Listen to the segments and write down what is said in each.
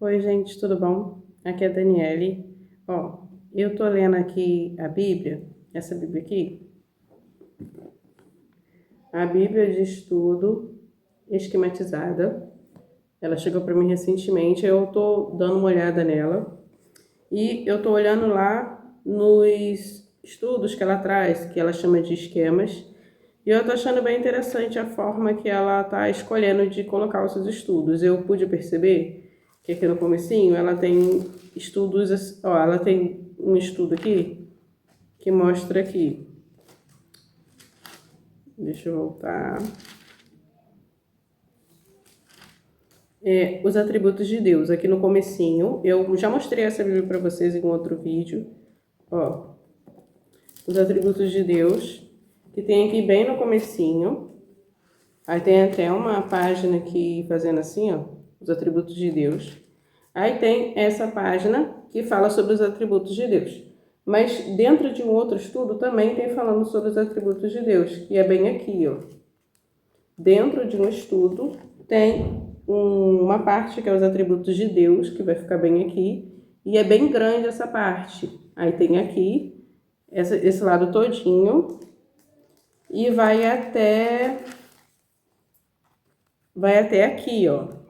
Oi, gente, tudo bom? Aqui é a Daniele. Ó, eu tô lendo aqui a Bíblia, essa Bíblia aqui, a Bíblia de Estudo Esquematizada. Ela chegou para mim recentemente, eu tô dando uma olhada nela e eu tô olhando lá nos estudos que ela traz, que ela chama de esquemas, e eu tô achando bem interessante a forma que ela tá escolhendo de colocar os seus estudos. Eu pude perceber que aqui no comecinho ela tem estudos, ó, ela tem um estudo aqui que mostra aqui. Deixa eu voltar. Os atributos de Deus. Aqui no comecinho, eu já mostrei essa Bíblia para vocês em um outro vídeo. Ó, os atributos de Deus, que tem aqui bem no comecinho. Aí tem até uma página aqui fazendo assim, ó, os atributos de Deus. Aí tem essa página que fala sobre os atributos de Deus. Mas dentro de um outro estudo também tem falando sobre os atributos de Deus, que é bem aqui, ó. Dentro de um estudo tem uma parte que é os atributos de Deus, que vai ficar bem aqui, e é bem grande essa parte. Aí tem aqui, esse lado todinho, e vai até aqui, ó.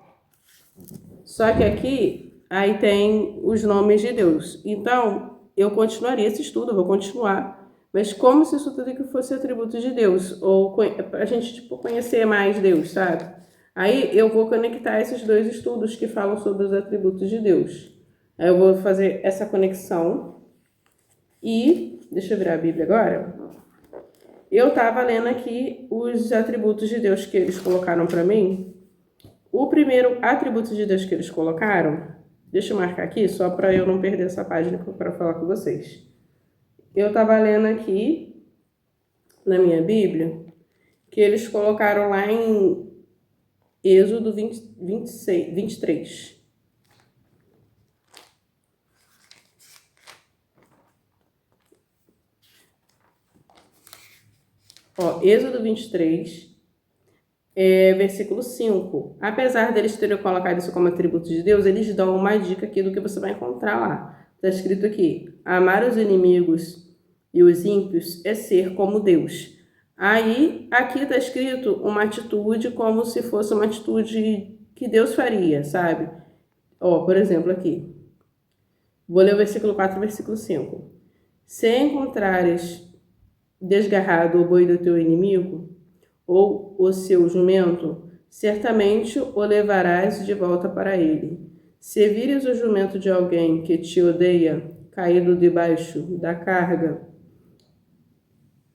Só que aqui, aí tem os nomes de Deus. Então, eu continuaria esse estudo, eu vou continuar. Mas como se isso tudo que fosse atributo de Deus. Ou a gente, tipo, conhecer mais Deus, sabe? Aí eu vou conectar esses dois estudos que falam sobre os atributos de Deus. Aí eu vou fazer essa conexão. E, deixa eu virar a Bíblia agora. Eu tava lendo aqui os atributos de Deus que eles colocaram para mim. O primeiro atributo de Deus que eles colocaram, deixa eu marcar aqui, só para eu não perder essa página para falar com vocês. Eu estava lendo aqui, na minha Bíblia, que eles colocaram lá em Êxodo 23. Ó, Êxodo 23, versículo 5. Apesar deles terem colocado isso como atributo de Deus, eles dão uma dica aqui do que você vai encontrar lá. Está escrito aqui: amar os inimigos e os ímpios é ser como Deus. Aí, aqui está escrito uma atitude como se fosse uma atitude que Deus faria, sabe? Ó, por exemplo, aqui. Vou ler o versículo 4 e o versículo 5. Se encontrares desgarrado o boi do teu inimigo, ou o seu jumento, certamente o levarás de volta para ele. Se vires o jumento de alguém que te odeia, caído debaixo da carga,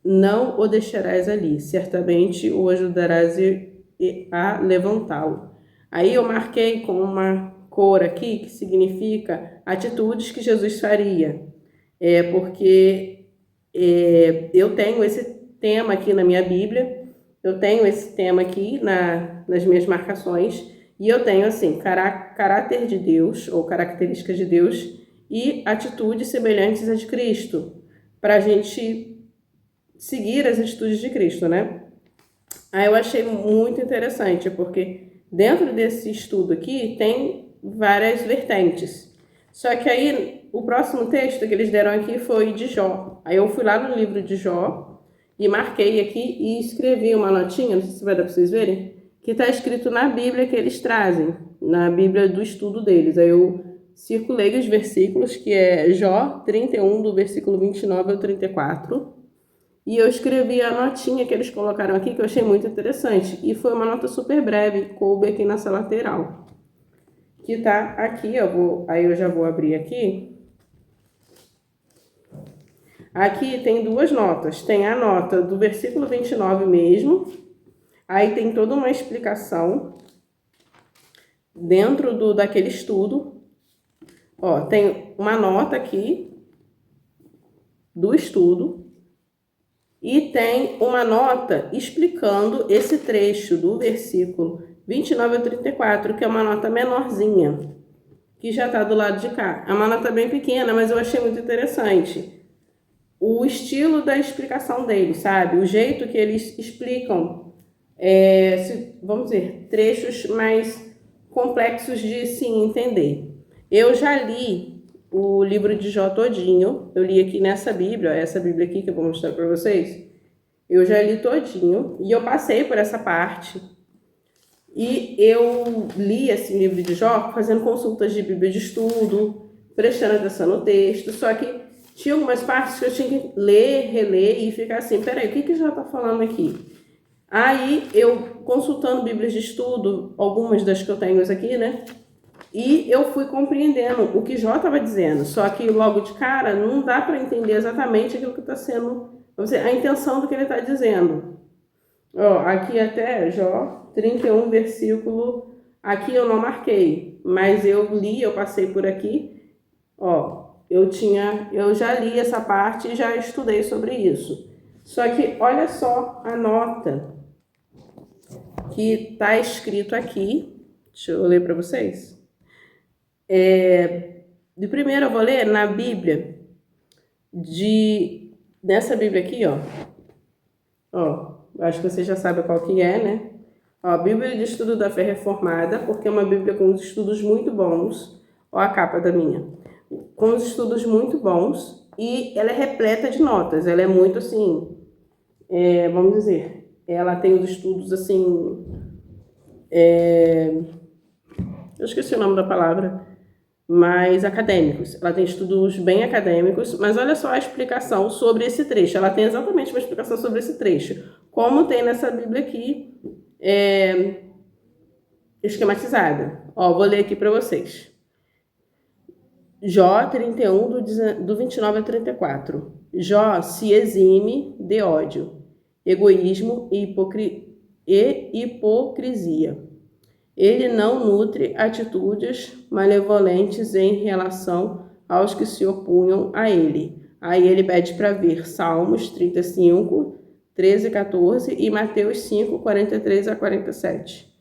não o deixarás ali, certamente o ajudarás a levantá-lo. Aí eu marquei com uma cor aqui, que significa atitudes que Jesus faria. Porque eu tenho esse tema aqui na minha Bíblia, eu tenho esse tema aqui nas minhas marcações, e eu tenho assim, caráter de Deus, ou características de Deus, e atitudes semelhantes às de Cristo, para a gente seguir as atitudes de Cristo, né? Aí eu achei muito interessante, porque dentro desse estudo aqui tem várias vertentes. Só que aí o próximo texto que eles deram aqui foi de Jó. Aí eu fui lá no livro de Jó e marquei aqui e escrevi uma notinha, não sei se vai dar para vocês verem, que está escrito na Bíblia que eles trazem, na Bíblia do estudo deles. Aí eu circulei os versículos, que é Jó 31, do versículo 29 ao 34. E eu escrevi a notinha que eles colocaram aqui, que eu achei muito interessante. E foi uma nota super breve, coube aqui nessa lateral. Que tá aqui, aí eu já vou abrir aqui. Aqui tem duas notas. Tem a nota do versículo 29 mesmo. Aí tem toda uma explicação dentro daquele estudo. Ó, tem uma nota aqui do estudo. E tem uma nota explicando esse trecho do versículo 29 a 34, que é uma nota menorzinha, que já está do lado de cá. É uma nota bem pequena, mas eu achei muito interessante. O estilo da explicação deles, sabe? O jeito que eles explicam, vamos dizer, trechos mais complexos de se entender. Eu já li o livro de Jó todinho. Eu li aqui nessa Bíblia, essa Bíblia aqui que eu vou mostrar para vocês. Eu já li todinho e eu passei por essa parte. E eu li esse livro de Jó fazendo consultas de Bíblia de estudo, prestando atenção no texto, só que tinha algumas partes que eu tinha que ler, reler e ficar assim, peraí, o que Jó está falando aqui? Aí eu, consultando Bíblias de estudo, algumas das que eu tenho aqui, né? E eu fui compreendendo o que Jó estava dizendo, só que logo de cara não dá para entender exatamente aquilo que está sendo, a intenção do que ele está dizendo. Ó, aqui até Jó 31, versículo, aqui eu não marquei, mas eu li, eu passei por aqui, ó, eu já li essa parte e já estudei sobre isso. Só que olha só a nota que está escrito aqui, deixa eu ler para vocês. De primeiro eu vou ler na Bíblia, nessa Bíblia aqui, ó, acho que você já sabe qual que é, né? Ó, Bíblia de Estudo da Fé Reformada, porque é uma Bíblia com estudos muito bons. Ó a capa da minha. Com os estudos muito bons e ela é repleta de notas. Ela é muito assim, vamos dizer, ela tem os estudos assim, eu esqueci o nome da palavra, mas acadêmicos. Ela tem estudos bem acadêmicos, mas olha só a explicação sobre esse trecho. Ela tem exatamente uma explicação sobre esse trecho, como tem nessa Bíblia aqui, esquematizada. Ó, vou ler aqui para vocês. Jó 31, do 29 a 34. Jó se exime de ódio, egoísmo e hipocrisia. Ele não nutre atitudes malevolentes em relação aos que se opunham a ele. Aí ele pede para ver Salmos 35, 13 e 14 e Mateus 5, 43 a 47.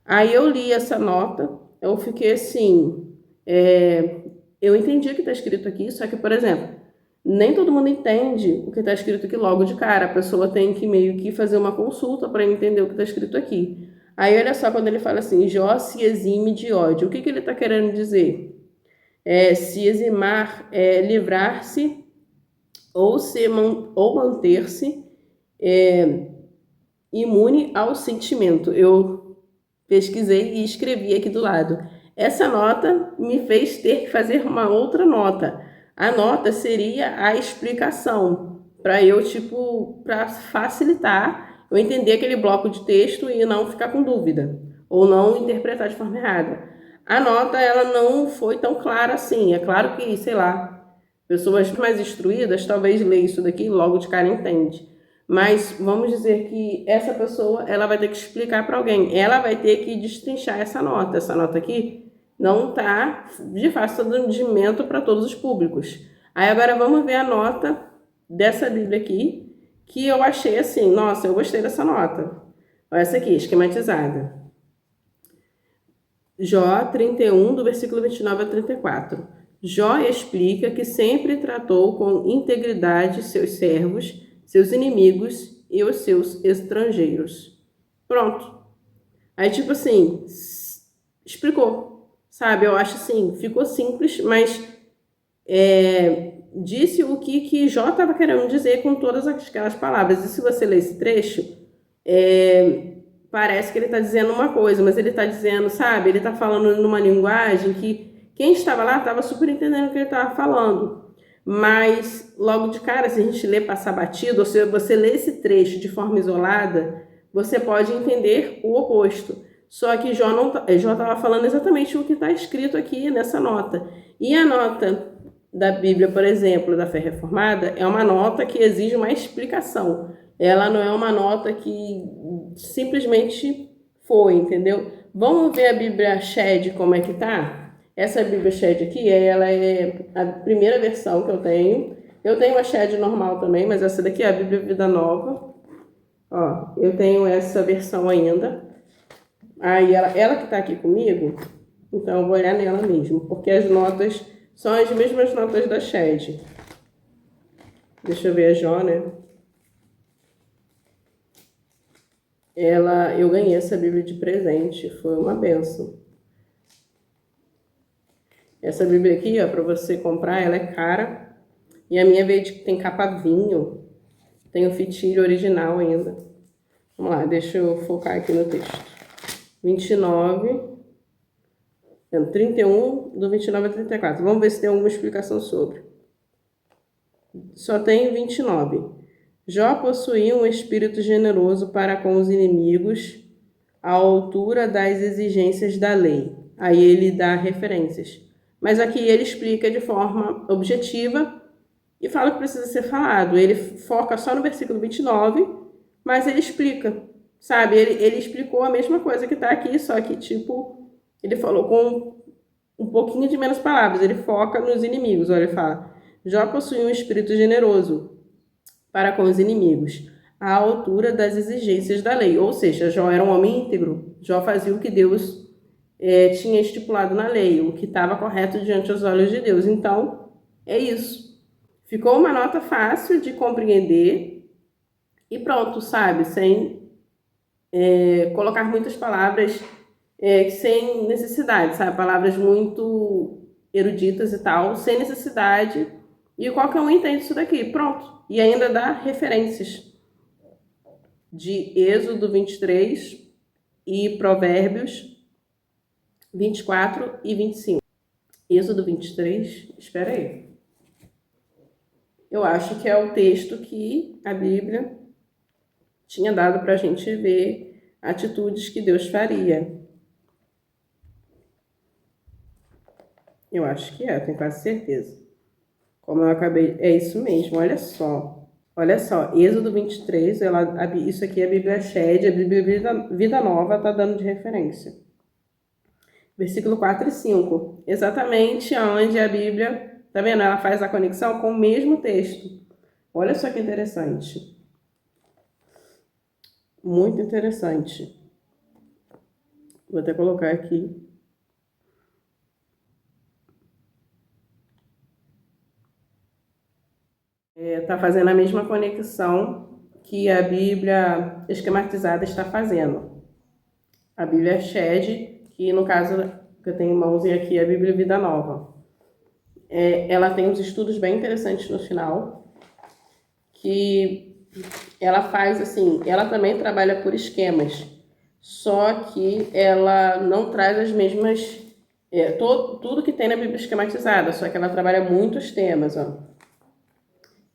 Aí eu li essa nota, eu fiquei assim, eu entendi o que está escrito aqui, só que, por exemplo, nem todo mundo entende o que está escrito aqui logo de cara. A pessoa tem que meio que fazer uma consulta para entender o que está escrito aqui. Aí olha só quando ele fala assim, Jó se exime de ódio. O que ele está querendo dizer? Se eximar é livrar-se ou manter-se imune ao sentimento. Eu pesquisei e escrevi aqui do lado. Essa nota me fez ter que fazer uma outra nota. A nota seria a explicação, para eu, para facilitar eu entender aquele bloco de texto e não ficar com dúvida, ou não interpretar de forma errada. A nota, ela não foi tão clara assim. É claro que, sei lá, pessoas mais instruídas talvez leiam isso daqui e logo de cara entende. Mas vamos dizer que essa pessoa, ela vai ter que explicar para alguém. Ela vai ter que destrinchar essa nota. Essa nota aqui não está de fácil entendimento para todos os públicos. Aí agora vamos ver a nota dessa Bíblia aqui, que eu achei assim, nossa, eu gostei dessa nota. Olha essa aqui, esquematizada. Jó 31, do versículo 29 a 34. Jó explica que sempre tratou com integridade seus servos, seus inimigos e os seus estrangeiros. Pronto. Aí, tipo assim, explicou, sabe? Eu acho assim, ficou simples, mas disse o que Jó estava querendo dizer com todas aquelas palavras. E se você ler esse trecho, parece que ele está dizendo uma coisa, mas ele está dizendo, sabe? Ele está falando numa linguagem que quem estava lá estava super entendendo o que ele estava falando. Mas, logo de cara, se a gente ler passar batido, ou se você ler esse trecho de forma isolada, você pode entender o oposto. Só que Jó estava falando exatamente o que está escrito aqui nessa nota. E a nota da Bíblia, por exemplo, da Fé Reformada, é uma nota que exige uma explicação. Ela não é uma nota que simplesmente foi, entendeu? Vamos ver a Bíblia Shed como é que tá? Essa Bíblia Shed aqui, ela é a primeira versão que eu tenho. Eu tenho a Shed normal também, mas essa daqui é a Bíblia Vida Nova. Ó, eu tenho essa versão ainda. Aí ela que tá aqui comigo, então eu vou olhar nela mesmo, porque as notas são as mesmas notas da Shed. Deixa eu ver a Jó, né? Eu ganhei essa Bíblia de presente, foi uma benção. Essa Bíblia aqui, ó, para você comprar, ela é cara. E a minha tem capa vinho. Tem o fitilho original ainda. Vamos lá, deixa eu focar aqui no texto. 29, 31, do 29 a 34. Vamos ver se tem alguma explicação sobre. Só tem 29. Jó possuía um espírito generoso para com os inimigos, à altura das exigências da lei. Aí ele dá referências. Mas aqui ele explica de forma objetiva e fala que precisa ser falado. Ele foca só no versículo 29, mas ele explica, sabe? Ele explicou a mesma coisa que está aqui, só que, tipo, ele falou com um pouquinho de menos palavras. Ele foca nos inimigos. Olha, ele fala: Jó possuía um espírito generoso para com os inimigos, à altura das exigências da lei. Ou seja, Jó era um homem íntegro. Jó fazia o que Deus tinha estipulado na lei, o que estava correto diante dos olhos de Deus. Então, é isso. Ficou uma nota fácil de compreender e pronto, sabe? Sem colocar muitas palavras sem necessidade, sabe? Palavras muito eruditas e tal, sem necessidade. E qualquer um entende isso daqui, pronto. E ainda dá referências de Êxodo 23 e Provérbios 24 e 25. Êxodo 23, espera aí. Eu acho que é o texto que a Bíblia tinha dado para a gente ver atitudes que Deus faria. Eu acho que tenho quase certeza. Como eu acabei, é isso mesmo, olha só. Olha só, Êxodo 23, isso aqui é a Bíblia Shed, a Bíblia Vida Nova está dando de referência. Versículo 4 e 5, exatamente onde a Bíblia, tá vendo? Ela faz a conexão com o mesmo texto. Olha só que interessante. Muito interessante. Vou até colocar aqui. Está fazendo a mesma conexão que a Bíblia esquematizada está fazendo. A Bíblia Shed, que no caso que eu tenho em mãos aqui é a Bíblia Vida Nova. Ela tem uns estudos bem interessantes no final, que ela faz assim, ela também trabalha por esquemas, só que ela não traz as mesmas, tudo que tem na Bíblia esquematizada, só que ela trabalha muitos temas, ó.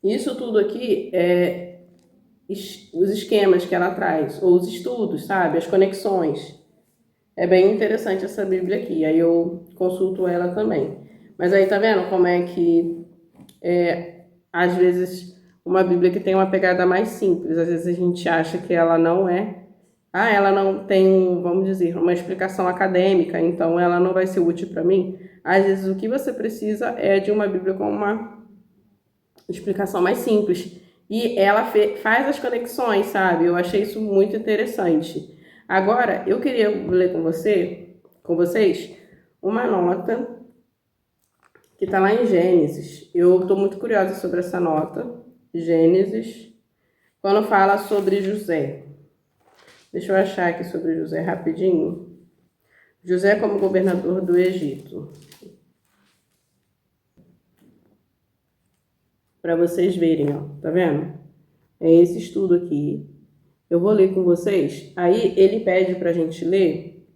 Isso tudo aqui é os esquemas que ela traz, ou os estudos, sabe? As conexões. É bem interessante essa Bíblia aqui, aí eu consulto ela também. Mas aí tá vendo como é que, às vezes, uma Bíblia que tem uma pegada mais simples, às vezes a gente acha que ela não ela não tem, vamos dizer, uma explicação acadêmica, então ela não vai ser útil para mim. Às vezes o que você precisa é de uma Bíblia com uma explicação mais simples. E ela faz as conexões, sabe? Eu achei isso muito interessante. Agora, eu queria ler com vocês, uma nota que está lá em Gênesis. Eu estou muito curiosa sobre essa nota. Gênesis, quando fala sobre José. Deixa eu achar aqui sobre José rapidinho. José como governador do Egito. Para vocês verem, ó, tá vendo? É esse estudo aqui. Eu vou ler com vocês. Aí ele pede para a gente ler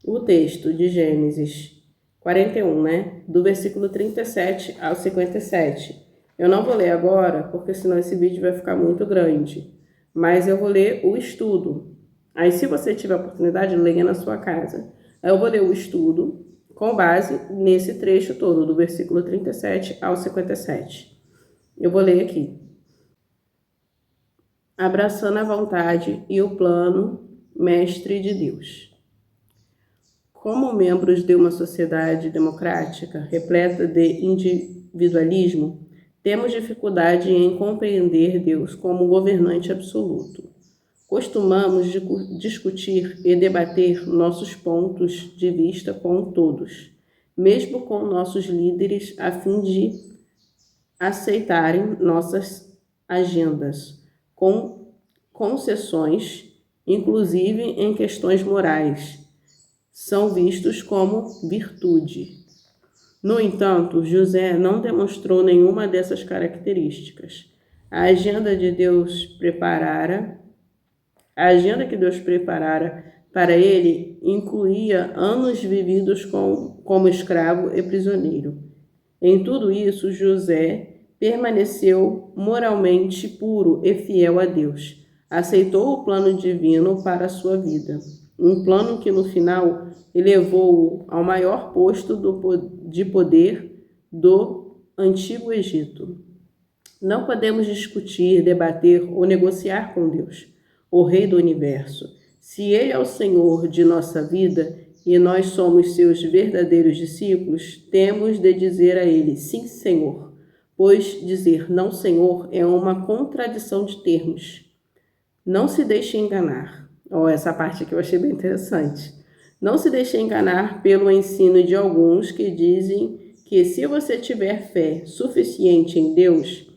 o texto de Gênesis 41, né? Do versículo 37 ao 57. Eu não vou ler agora, porque senão esse vídeo vai ficar muito grande. Mas eu vou ler o estudo. Aí, se você tiver a oportunidade, leia na sua casa. Aí eu vou ler o estudo com base nesse trecho todo, do versículo 37 ao 57. Eu vou ler aqui. Abraçando a vontade e o plano mestre de Deus. Como membros de uma sociedade democrática repleta de individualismo, temos dificuldade em compreender Deus como governante absoluto. Costumamos discutir e debater nossos pontos de vista com todos, mesmo com nossos líderes, a fim de aceitarem nossas agendas, com concessões, inclusive em questões morais, são vistos como virtude. No entanto, José não demonstrou nenhuma dessas características. A agenda que Deus preparara para ele incluía anos vividos como escravo e prisioneiro. Em tudo isso, José permaneceu moralmente puro e fiel a Deus. Aceitou o plano divino para a sua vida, um plano que no final elevou-o ao maior posto de poder do Antigo Egito. Não podemos discutir, debater ou negociar com Deus, o Rei do Universo. Se Ele é o Senhor de nossa vida e nós somos seus verdadeiros discípulos, temos de dizer a Ele, sim, Senhor, pois dizer não, Senhor, é uma contradição de termos. Não se deixe enganar. Essa parte aqui eu achei bem interessante. Não se deixe enganar pelo ensino de alguns que dizem que se você tiver fé suficiente em Deus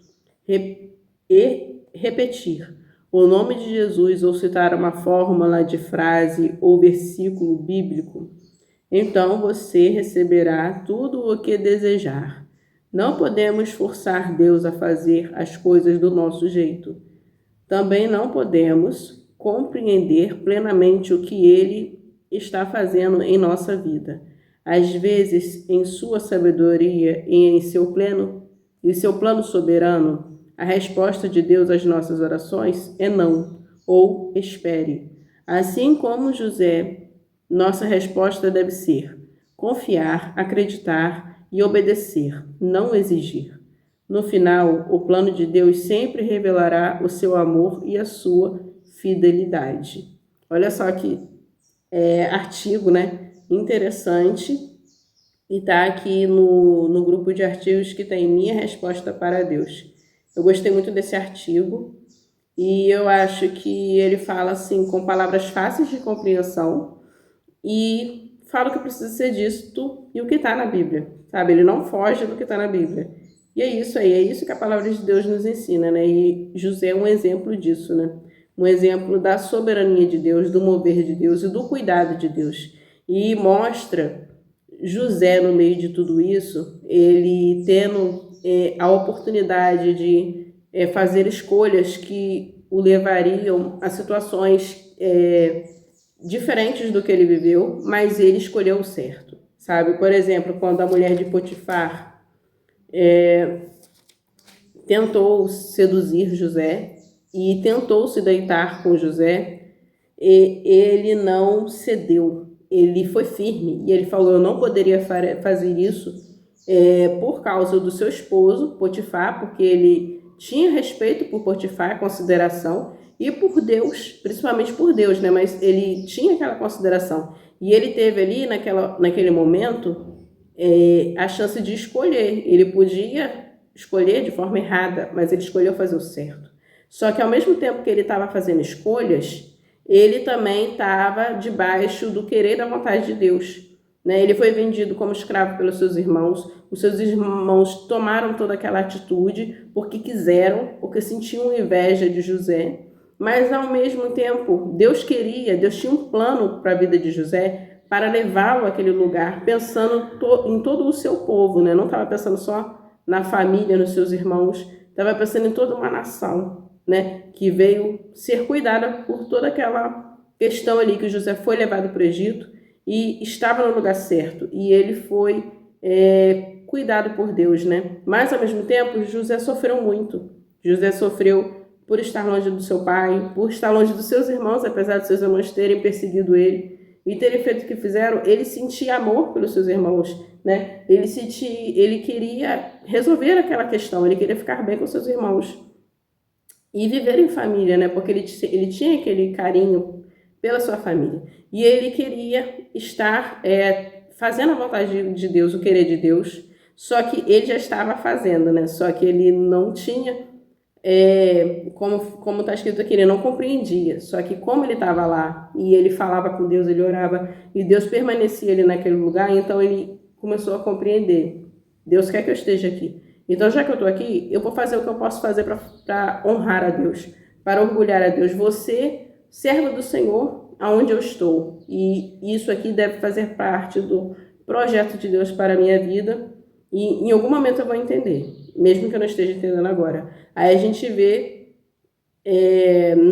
e repetir o nome de Jesus ou citar uma fórmula de frase ou versículo bíblico, então você receberá tudo o que desejar. Não podemos forçar Deus a fazer as coisas do nosso jeito. Também não podemos compreender plenamente o que Ele está fazendo em nossa vida. Às vezes, em sua sabedoria e em seu plano soberano, a resposta de Deus às nossas orações é não, ou espere. Assim como José, nossa resposta deve ser confiar, acreditar e obedecer, não exigir. No final, o plano de Deus sempre revelará o seu amor e a sua fidelidade. Olha só que artigo, né? Interessante. E tá aqui no grupo de artigos que tem Minha Resposta para Deus. Eu gostei muito desse artigo e eu acho que ele fala assim com palavras fáceis de compreensão e fala o que precisa ser dito e o que está na Bíblia, sabe? Ele não foge do que está na Bíblia. E é isso aí, é isso que a palavra de Deus nos ensina, né? E José é um exemplo disso, né? Um exemplo da soberania de Deus, do mover de Deus e do cuidado de Deus. E mostra José, no meio de tudo isso, ele tendo a oportunidade de fazer escolhas que o levariam a situações diferentes do que ele viveu, mas ele escolheu o certo, sabe? Por exemplo, quando a mulher de Potifar tentou seduzir José e tentou se deitar com José, e ele não cedeu, ele foi firme e ele falou, eu não poderia fazer isso por causa do seu esposo, Potifar, porque ele tinha respeito por Potifar, consideração, e por Deus, principalmente por Deus, né? Mas ele tinha aquela consideração. E ele teve ali, naquele momento, a chance de escolher. Ele podia escolher de forma errada, mas ele escolheu fazer o certo. Só que ao mesmo tempo que ele estava fazendo escolhas, ele também estava debaixo do querer e da vontade de Deus. Né? Ele foi vendido como escravo pelos seus irmãos. Os seus irmãos tomaram toda aquela atitude porque quiseram, porque sentiam inveja de José. Mas ao mesmo tempo, Deus tinha um plano para a vida de José, para levá-lo àquele lugar, pensando em todo o seu povo, né? Não estava pensando só na família, nos seus irmãos, estava pensando em toda uma nação, né? Que veio ser cuidada por toda aquela questão ali que José foi levado para o Egito e estava no lugar certo, e ele foi cuidado por Deus, né? Mas ao mesmo tempo, José sofreu muito. José sofreu por estar longe do seu pai, por estar longe dos seus irmãos, apesar de seus irmãos terem perseguido ele e terem feito o que fizeram. Ele sentia amor pelos seus irmãos, né? Ele queria resolver aquela questão, ele queria ficar bem com seus irmãos e viver em família, né? Porque ele tinha aquele carinho pela sua família e ele queria estar fazendo a vontade de Deus, o querer de Deus. Só que ele já estava fazendo, né? Só que ele não tinha como está escrito aqui, ele não compreendia. Só que como ele estava lá e ele falava com Deus, ele orava e Deus permanecia ali naquele lugar, então ele começou a compreender. Deus quer que eu esteja aqui. Então, já que eu estou aqui, eu vou fazer o que eu posso fazer para honrar a Deus, para orgulhar a Deus. Você, servo do Senhor, aonde eu estou. E isso aqui deve fazer parte do projeto de Deus para a minha vida E em algum momento eu vou entender, mesmo que eu não esteja entendendo agora. Aí a gente vê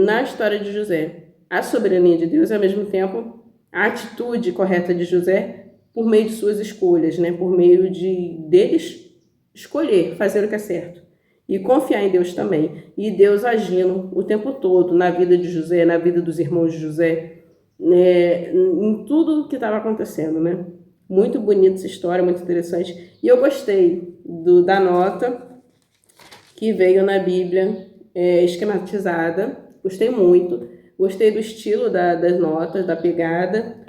na história de José a soberania de Deus e, ao mesmo tempo, a atitude correta de José por meio de suas escolhas, né? Por meio deles escolher, fazer o que é certo. E confiar em Deus também. E Deus agindo o tempo todo na vida de José, na vida dos irmãos de José, né? Em tudo que estava acontecendo, né? Muito bonita essa história, muito interessante. E eu gostei da nota que veio na Bíblia esquematizada. Gostei muito. Gostei do estilo das notas, da pegada,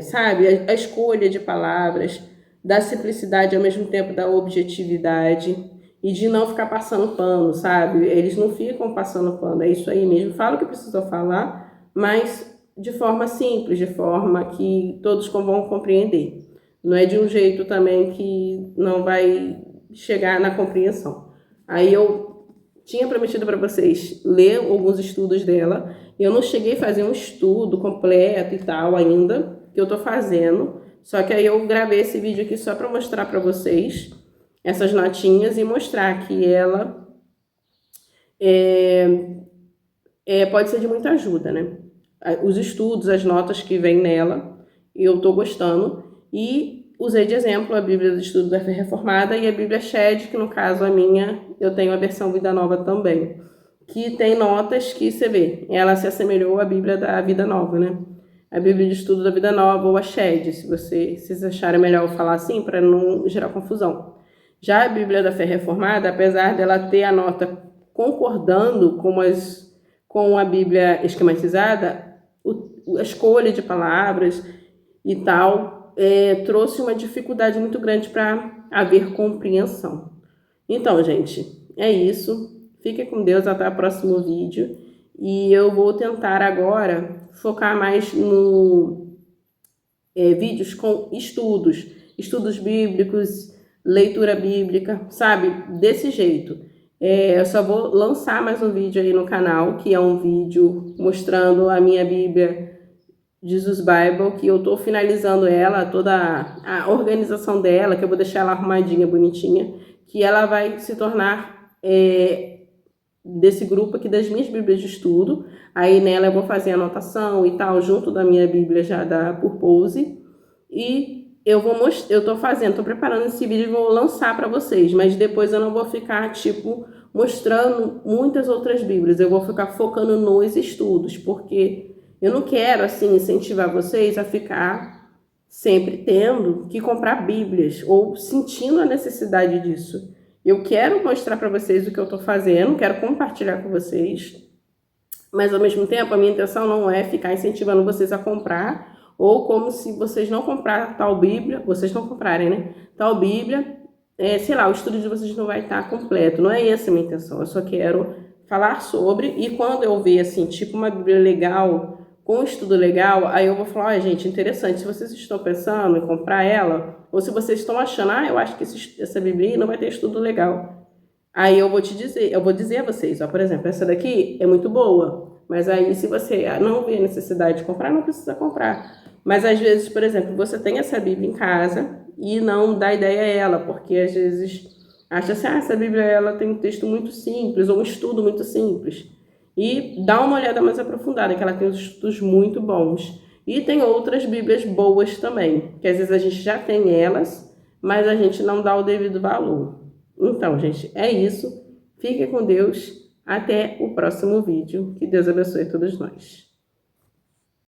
sabe, a escolha de palavras, da simplicidade ao mesmo tempo da objetividade e de não ficar passando pano, sabe? Eles não ficam passando pano, é isso aí mesmo. Fala o que precisam falar, mas de forma simples, de forma que todos vão compreender. Não é de um jeito também que não vai chegar na compreensão. Aí eu tinha prometido para vocês ler alguns estudos dela. Eu não cheguei a fazer um estudo completo e tal ainda, que eu estou fazendo. Só que aí eu gravei esse vídeo aqui só para mostrar para vocês essas notinhas e mostrar que ela pode ser de muita ajuda, né? Os estudos, as notas que vem nela, eu estou gostando. E usei de exemplo a Bíblia do Estudo da Fé Reformada e a Bíblia Shed, que no caso a minha, eu tenho a versão Vida Nova também, que tem notas que você vê, ela se assemelhou à Bíblia da Vida Nova, né? A Bíblia de Estudo da Vida Nova ou a Shed, se vocês acharem melhor eu falar assim, para não gerar confusão. Já a Bíblia da Fé Reformada, apesar dela ter a nota concordando com a Bíblia esquematizada, a escolha de palavras e tal, trouxe uma dificuldade muito grande para haver compreensão. Então, gente, é isso. Fique com Deus, até o próximo vídeo. E eu vou tentar agora focar mais no vídeos com estudos bíblicos, leitura bíblica, sabe? Desse jeito. Eu só vou lançar mais um vídeo aí no canal, que é um vídeo mostrando a minha Bíblia Jesus Bible, que eu tô finalizando ela, toda a organização dela, que eu vou deixar ela arrumadinha, bonitinha, que ela vai se tornar desse grupo aqui das minhas Bíblias de estudo. Aí nela eu vou fazer anotação e tal, junto da minha Bíblia já da Purpose. E tô preparando esse vídeo e vou lançar para vocês, mas depois eu não vou ficar, mostrando muitas outras Bíblias, eu vou ficar focando nos estudos, porque eu não quero, assim, incentivar vocês a ficar sempre tendo que comprar Bíblias ou sentindo a necessidade disso. Eu quero mostrar para vocês o que eu estou fazendo, quero compartilhar com vocês, mas ao mesmo tempo a minha intenção não é ficar incentivando vocês a comprar, ou como se vocês não comprarem tal Bíblia, vocês não comprarem, né? Tal Bíblia, sei lá, o estudo de vocês não vai estar completo. Não é essa a minha intenção, eu só quero falar sobre, e quando eu ver, assim, uma Bíblia legal, com um estudo legal, aí eu vou falar, gente, interessante, se vocês estão pensando em comprar ela, ou se vocês estão achando, eu acho que essa Bíblia não vai ter estudo legal. Aí eu vou dizer a vocês, por exemplo, essa daqui é muito boa, mas aí se você não vê necessidade de comprar, não precisa comprar. Mas às vezes, por exemplo, você tem essa Bíblia em casa e não dá ideia a ela, porque às vezes acha assim, essa Bíblia ela tem um texto muito simples, ou um estudo muito simples. E dá uma olhada mais aprofundada, que ela tem uns estudos muito bons. E tem outras Bíblias boas também, que às vezes a gente já tem elas, mas a gente não dá o devido valor. Então, gente, é isso. Fique com Deus. Até o próximo vídeo. Que Deus abençoe todos nós.